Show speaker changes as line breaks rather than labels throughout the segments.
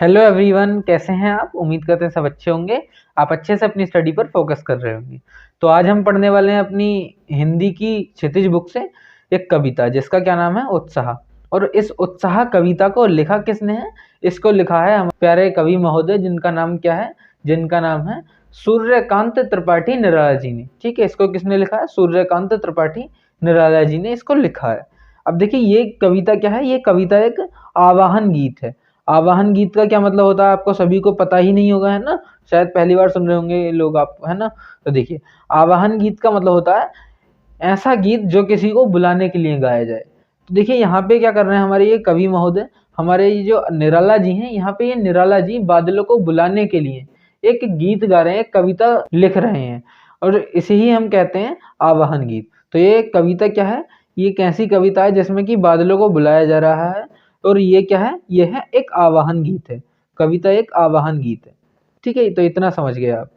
Hello everyone, कैसे हैं आप। उम्मीद करते हैं सब अच्छे होंगे। आप अच्छे से अपनी स्टडी पर फोकस कर रहे होंगे। तो आज हम पढ़ने वाले हैं अपनी हिंदी की क्षितिज बुक से एक कविता जिसका क्या नाम है, उत्साह। और इस उत्साह कविता को लिखा किसने है? इसको लिखा है हमारे प्यारे कवि महोदय, जिनका नाम क्या है, जिनका नाम है सूर्यकांत त्रिपाठी निराला जी ने। ठीक है, इसको किसने लिखा है? सूर्यकांत त्रिपाठी निराला जी ने इसको लिखा है। अब देखिए, ये कविता क्या है? ये कविता एक आवाहन गीत है। आवाहन गीत का क्या मतलब होता है आपको सभी को पता ही नहीं होगा, है ना। शायद पहली बार सुन रहे होंगे ये लोग आप, है ना। तो देखिए, आवाहन गीत का मतलब होता है ऐसा गीत जो किसी को बुलाने के लिए गाया जाए। तो देखिए यहाँ पे क्या कर रहे हैं हमारे ये कवि महोदय, हमारे ये जो निराला जी हैं, यहाँ पे ये निराला जी बादलों को बुलाने के लिए एक गीत गा रहे हैं, एक कविता लिख रहे हैं, और इसे ही हम कहते हैं आवाहन गीत। तो ये कविता क्या है? ये एक ऐसी कविता है जिसमें कि बादलों को बुलाया जा रहा है, और ये क्या है? ये है एक आवाहन गीत है। कविता एक आवाहन गीत है। ठीक है, तो इतना समझ गए आप।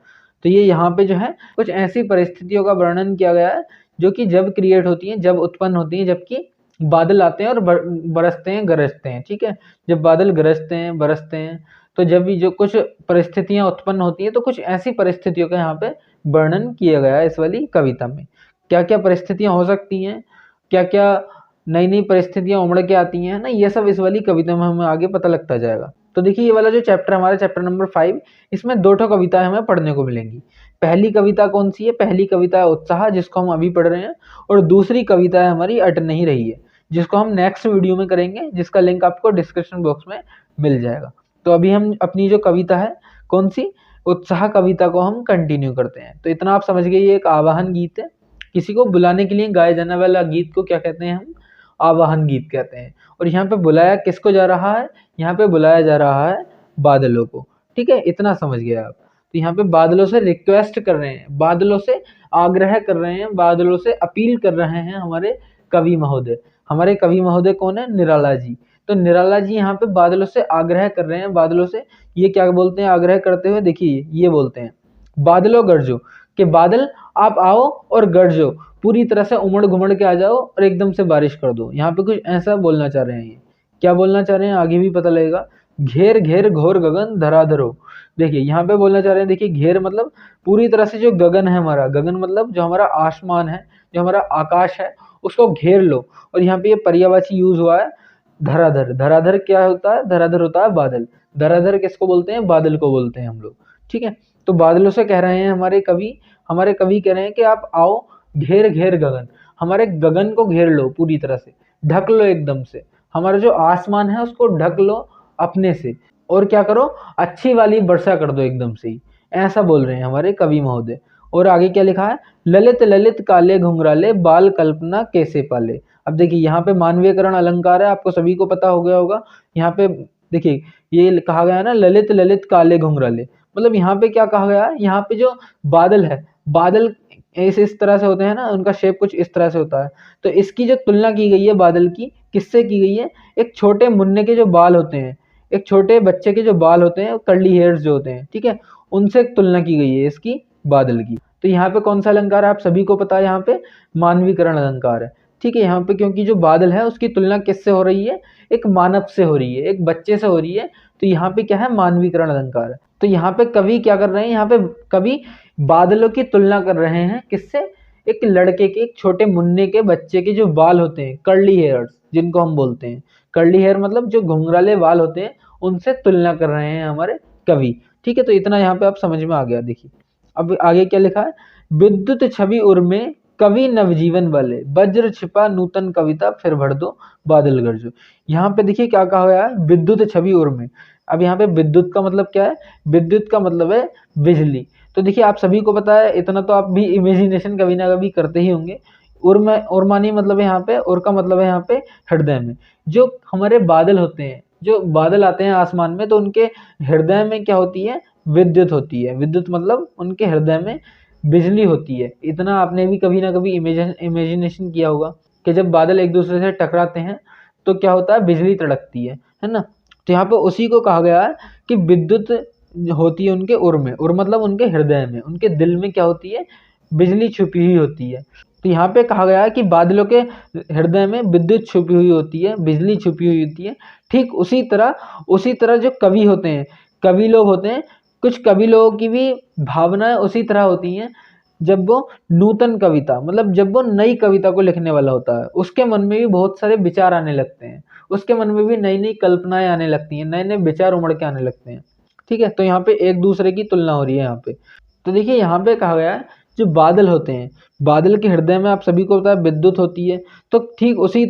तो ये यहाँ पे जो है कुछ ऐसी परिस्थितियों का वर्णन किया गया है जो कि जब क्रिएट होती हैं, जब उत्पन्न होती हैं, जबकि बादल आते हैं और बरसते हैं, गरजते हैं। ठीक है, जब बादल गरजते हैं, बरसते हैं, तो जब भी जो कुछ परिस्थितियां उत्पन्न होती हैं, तो कुछ ऐसी परिस्थितियों का यहाँ पे वर्णन किया गया है इस वाली कविता में। क्या क्या परिस्थितियां हो सकती हैं, क्या क्या नई नई परिस्थितियां उमड़ के आती हैं ना, ये सब इस वाली कविता में हमें आगे पता लगता जाएगा। तो देखिए, ये वाला जो चैप्टर हमारा चैप्टर नंबर 5, इसमें 2 ठो कविताएं हमें पढ़ने को मिलेंगी। पहली कविता कौन सी है? पहली कविता है उत्साह, जिसको हम अभी पढ़ रहे हैं। और दूसरी कविता है हमारी अट नहीं रही है, जिसको हम नेक्स्ट वीडियो में करेंगे, जिसका लिंक आपको डिस्क्रिप्शन बॉक्स में मिल जाएगा। तो अभी हम अपनी जो कविता है, कौन सी, उत्साह कविता को हम कंटिन्यू करते हैं। तो इतना आप समझ गए, ये एक आवाहन गीत है। किसी को बुलाने के लिए गाया जाने वाला गीत को क्या कहते हैं? हम आवाहन गीत कहते हैं। और यहाँ पे बुलाया किसको जा रहा है? यहाँ पे बुलाया जा रहा है बादलों को। ठीक है, इतना समझ गए आप। तो यहाँ पे बादलों से रिक्वेस्ट कर रहे हैं, बादलों से आग्रह कर रहे हैं, बादलों से अपील कर रहे हैं हमारे कवि महोदय। हमारे कवि महोदय कौन है? निराला जी। तो निराला जी यहाँ पे बादलों से आग्रह कर रहे हैं। बादलों से ये क्या बोलते हैं आग्रह करते हुए? देखिए, ये बोलते हैं, बादलों गरजो, कि बादल आप आओ और गरजो, पूरी तरह से उमड़ घुमड़ के आ जाओ और एकदम से बारिश कर दो। यहाँ पे कुछ ऐसा बोलना चाह रहे हैं। ये क्या बोलना चाह रहे हैं आगे भी पता लगेगा। घेर घेर घोर गगन धराधरो। देखिए यहाँ पे बोलना चाह रहे हैं, देखिए घेर मतलब पूरी तरह से जो गगन है हमारा, गगन मतलब जो हमारा आसमान है, जो हमारा आकाश है, उसको घेर लो। और यहाँ पे ये पर्यायवाची यूज हुआ है धराधर। धराधर क्या होता है? धराधर होता है बादल। धराधर किसको बोलते हैं? बादल को बोलते हैं हम लोग। ठीक है, तो बादलों से कह रहे हैं हमारे कवि कह रहे हैं कि आप आओ, घेर घेर गगन, हमारे गगन को घेर लो, पूरी तरह से ढक लो, एकदम से हमारा जो आसमान है उसको ढक लो अपने से, और क्या करो, अच्छी वाली वर्षा कर दो एकदम से ही। ऐसा बोल रहे हैं हमारे कवि महोदय। और आगे क्या लिखा है? ललित ललित काले घुंघराले, बाल कल्पना कैसे पाले। अब देखिए, यहाँ पे मानवीयकरण अलंकार है, आपको सभी को पता हो गया होगा। यहाँ पे देखिए, ये कहा गया है ना, ललित ललित काले घुंघराले, मतलब यहाँ पे क्या कहा गया है? यहाँ पे जो बादल है, बादल इस तरह से होते हैं ना, उनका शेप कुछ इस तरह से होता है। तो इसकी जो तुलना की गई है बादल की, किससे की गई है? एक छोटे मुन्ने के जो बाल होते हैं, एक छोटे बच्चे के जो बाल होते हैं, कर्ली हेयर्स जो होते हैं, ठीक है, उनसे एक तुलना की गई है इसकी, बादल की। तो यहाँ पे कौन सा अलंकार है? आप सभी को पता है, यहाँ पे मानवीकरण अलंकार है। ठीक है, यहाँ पे क्योंकि जो बादल है उसकी तुलना किससे हो रही है? एक मानव से हो रही है, एक बच्चे से हो रही है। तो यहाँ पे क्या है? मानवीकरण अलंकार है। तो यहाँ पे कवि क्या कर रहे हैं? यहाँ पे कवि बादलों की तुलना कर रहे हैं किससे? एक लड़के के, एक छोटे मुन्ने के बच्चे के जो बाल होते हैं, कर्ली हेयर्स जिनको हम बोलते हैं, कर्ली हेयर मतलब जो घुंघराले बाल होते हैं, उनसे तुलना कर रहे हैं हमारे कवि। ठीक है, तो इतना यहाँ पे आप समझ में आ गया। देखिए अब आगे क्या लिखा है? विद्युत छवि उर्मे, कवि नवजीवन वाले, वज्र छिपा नूतन कविता, फिर भर दो बादल गरजो। यहाँ पे देखिए क्या कहा गया है? विद्युत छवि उर्मे। अब यहाँ पे विद्युत का मतलब क्या है? विद्युत का मतलब है बिजली। तो देखिए, आप सभी को पता है, इतना तो आप भी इमेजिनेशन कभी ना कभी करते ही होंगे। उर्मानी मतलब है यहाँ पे, उर का मतलब है यहाँ पे हृदय में। जो हमारे बादल होते हैं, जो बादल आते हैं आसमान में, तो उनके हृदय में क्या होती है? विद्युत होती है। विद्युत मतलब उनके हृदय में बिजली होती है। इतना आपने भी कभी ना कभी इमेजिनेशन किया होगा कि जब बादल एक दूसरे से टकराते हैं तो क्या होता है? बिजली तड़कती है ना। तो यहाँ पे उसी को कहा गया है कि विद्युत होती है उनके उर में। उर मतलब उनके हृदय में, उनके दिल में क्या होती है? बिजली छुपी हुई होती है। तो यहाँ पे कहा गया है कि बादलों के हृदय में विद्युत छुपी हुई होती है, बिजली छुपी हुई होती है। ठीक उसी तरह जो कवि होते हैं, कवि लोग होते हैं, कुछ कवि लोगों की भी भावनाएं उसी तरह होती हैं। जब वो नूतन कविता मतलब जब वो नई कविता को लिखने वाला होता है, उसके मन में भी बहुत सारे विचार आने लगते हैं, उसके मन में भी नई नई कल्पनाएं आने लगती हैं, नए नए विचार उमड़ के आने लगते हैं। ठीक है, तो यहाँ पे एक दूसरे की तुलना हो रही है यहाँ पे। तो देखिए यहाँ पे कहा गया है जो बादल होते हैं, बादल के हृदय में आप सभी को पता है विद्युत होती है। तो ठीक उसी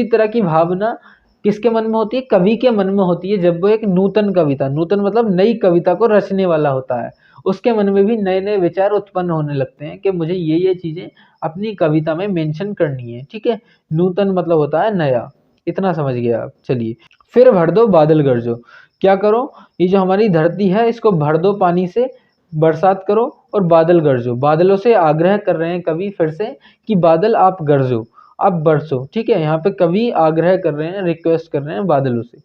तरह की भावना किसके मन में होती है, कवि के मन में होती है। जब वो एक नूतन कविता, नूतन मतलब नई कविता को रचने वाला होता है, उसके मन में भी नए नए विचार उत्पन्न होने लगते हैं कि मुझे ये चीजें अपनी कविता में मेंशन करनी है। ठीक है, नूतन मतलब होता है नया, इतना समझ गए आप। चलिए, फिर भर दो बादल गरजो। क्या करो, ये जो हमारी धरती है इसको भर दो पानी से, बरसात करो और बादल गरजो। बादलों से आग्रह कर रहे हैं कवि फिर से कि बादल आप गरजो, आप बरसो। ठीक है, यहाँ पे कवि आग्रह कर रहे हैं, रिक्वेस्ट कर रहे हैं बादलों से।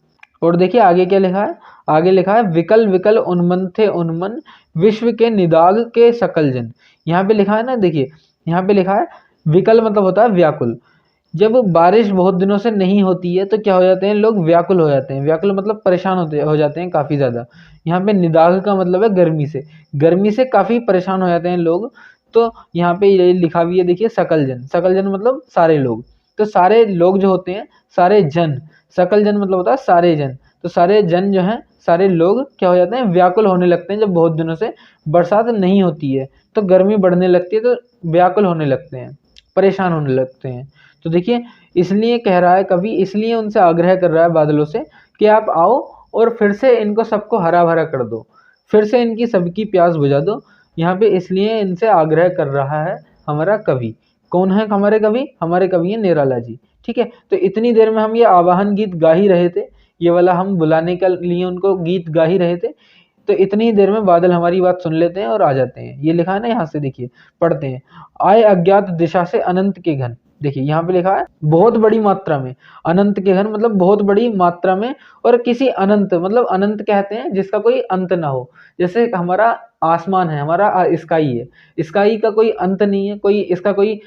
और देखिए आगे क्या लिखा है, आगे लिखा है विकल विकल उन्मन थे उन्मन, विश्व के निदाग के सकल जन। यहाँ पे लिखा है ना, देखिए यहाँ पे लिखा है विकल मतलब होता है व्याकुल। जब बारिश बहुत दिनों से नहीं होती है तो क्या हो जाते हैं लोग, व्याकुल हो जाते हैं। व्याकुल मतलब परेशान हो जाते हैं काफ़ी ज़्यादा। यहाँ पे निदाग का मतलब है गर्मी से काफ़ी परेशान हो जाते हैं लोग। तो यहाँ पे ये लिखा भी है, देखिए सकल जन मतलब सारे लोग। तो सारे लोग जो होते हैं, सारे जन, सकल जन मतलब होता है सारे जन। तो सारे जन जो हैं, सारे लोग क्या हो जाते हैं, व्याकुल होने लगते हैं। जब बहुत दिनों से बरसात नहीं होती है तो गर्मी बढ़ने लगती है, तो व्याकुल होने लगते हैं, परेशान होने लगते हैं। तो देखिए इसलिए कह रहा है कवि, इसलिए उनसे आग्रह कर रहा है बादलों से कि आप आओ और फिर से इनको सबको हरा भरा कर दो, फिर से इनकी सबकी प्यास बुझा दो। यहाँ पे इसलिए इनसे आग्रह कर रहा है हमारा कवि। कौन है हमारे कवि, हमारे कवि है निराला जी। ठीक है, तो इतनी देर में हम ये आवाहन गीत गा ही रहे थे, ये वाला हम बुलाने के लिए उनको गीत गा ही रहे थे। तो इतनी देर में बादल हमारी बात सुन लेते हैं और आ जाते हैं। ये लिखा है ना, यहाँ से देखिए पढ़ते हैं, आए अज्ञात दिशा से अनंत के घन। देखिए यहाँ पे लिखा है बहुत बड़ी मात्रा में, अनंत के घन मतलब बहुत बड़ी मात्रा में, और किसी अनंत मतलब अनंत कहते हैं जिसका कोई अंत ना हो। जैसे हमारा आसमान है, हमारा स्काई है, स्काई का कोई अंत नहीं है, कोई इसका कोई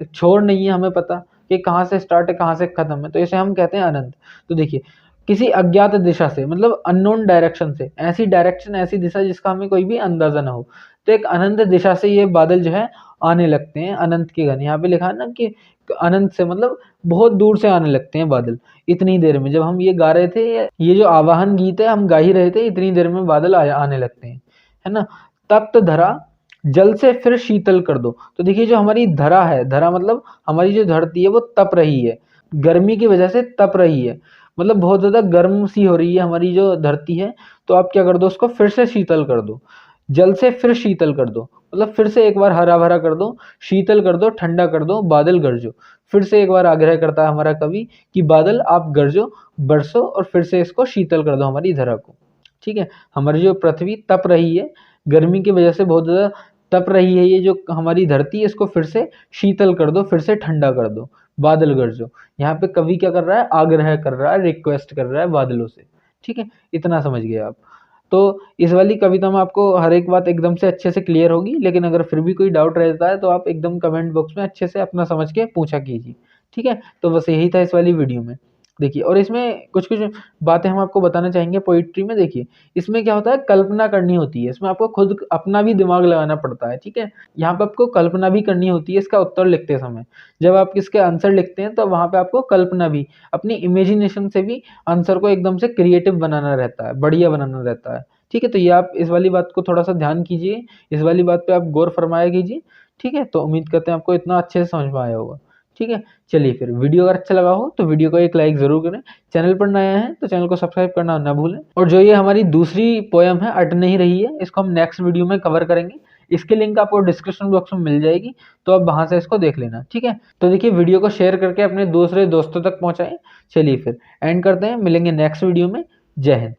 छोर नहीं है, हमें पता कि कहाँ से स्टार्ट है कहाँ से खत्म है, तो इसे हम कहते हैं अनंत। तो देखिए किसी अज्ञात दिशा से मतलब अननोन डायरेक्शन से, ऐसी डायरेक्शन ऐसी दिशा जिसका हमें कोई भी अंदाजा ना हो, तो एक अनंत दिशा से ये बादल जो है आने लगते हैं, अनंत के घन। यहाँ पे लिखा है ना कि अनंत से मतलब बहुत दूर से आने लगते हैं बादल। इतनी देर में जब हम ये गा रहे थे, ये जो आवाहन गीत है हम गा ही रहे थे, इतनी देर में बादल आने लगते हैं, है ना। तप्त धरा जल से फिर शीतल कर दो। तो देखिए जो हमारी धरा है, धरा मतलब हमारी जो धरती है वो तप रही है, गर्मी की वजह से तप रही है, मतलब बहुत ज़्यादा गर्म सी हो रही है हमारी जो धरती है। तो आप क्या कर दो, उसको फिर से शीतल कर दो, जल से फिर शीतल कर दो, मतलब फिर से एक बार हरा भरा कर दो, शीतल कर दो, ठंडा कर दो, बादल गरजो। फिर से एक बार आग्रह करता है हमारा कवि कि बादल आप गरजो, बरसो और फिर से इसको शीतल कर दो हमारी धरा को। ठीक है, हमारी जो पृथ्वी तप रही है, गर्मी की वजह से बहुत ज़्यादा तप रही है, ये जो हमारी धरती है इसको फिर से शीतल कर दो, फिर से ठंडा कर दो, बादल गरजो। यहाँ पे कवि क्या कर रहा है, आग्रह कर रहा है, रिक्वेस्ट कर रहा है बादलों से। ठीक है, इतना समझ गए आप। तो इस वाली कविता में आपको हर एक बात एकदम से अच्छे से क्लियर होगी, लेकिन अगर फिर भी कोई डाउट रहता है तो आप एकदम कमेंट बॉक्स में अच्छे से अपना समझ के पूछा कीजिए। ठीक है, तो बस यही था इस वाली वीडियो में। देखिए और इसमें कुछ कुछ बातें हम आपको बताना चाहेंगे पोइट्री में। देखिए इसमें क्या होता है, कल्पना करनी होती है, इसमें आपको खुद अपना भी दिमाग लगाना पड़ता है। ठीक है, यहाँ पे आपको कल्पना भी करनी होती है इसका उत्तर लिखते समय। जब आप इसके आंसर लिखते हैं तो वहाँ पे आपको कल्पना भी, अपनी इमेजिनेशन से भी आंसर को एकदम से क्रिएटिव बनाना रहता है, बढ़िया बनाना रहता है। ठीक है, तो ये आप इस वाली बात को थोड़ा सा ध्यान कीजिए, इस वाली बात पे आप गौर फरमाया कीजिए। ठीक है, तो उम्मीद करते हैं आपको इतना अच्छे से समझ में आया होगा। ठीक है, चलिए फिर वीडियो अगर अच्छा लगा हो तो वीडियो को एक लाइक जरूर करें, चैनल पर नया है तो चैनल को सब्सक्राइब करना ना भूलें। और जो ये हमारी दूसरी पोयम है अट नहीं रही है, इसको हम नेक्स्ट वीडियो में कवर करेंगे, इसके लिंक आपको डिस्क्रिप्शन बॉक्स में मिल जाएगी, तो आप वहां से इसको देख लेना। ठीक है, तो देखिए वीडियो को शेयर करके अपने दूसरे दोस्तों तक पहुंचाएं। चलिए फिर एंड करते हैं, मिलेंगे नेक्स्ट वीडियो में। जय हिंद।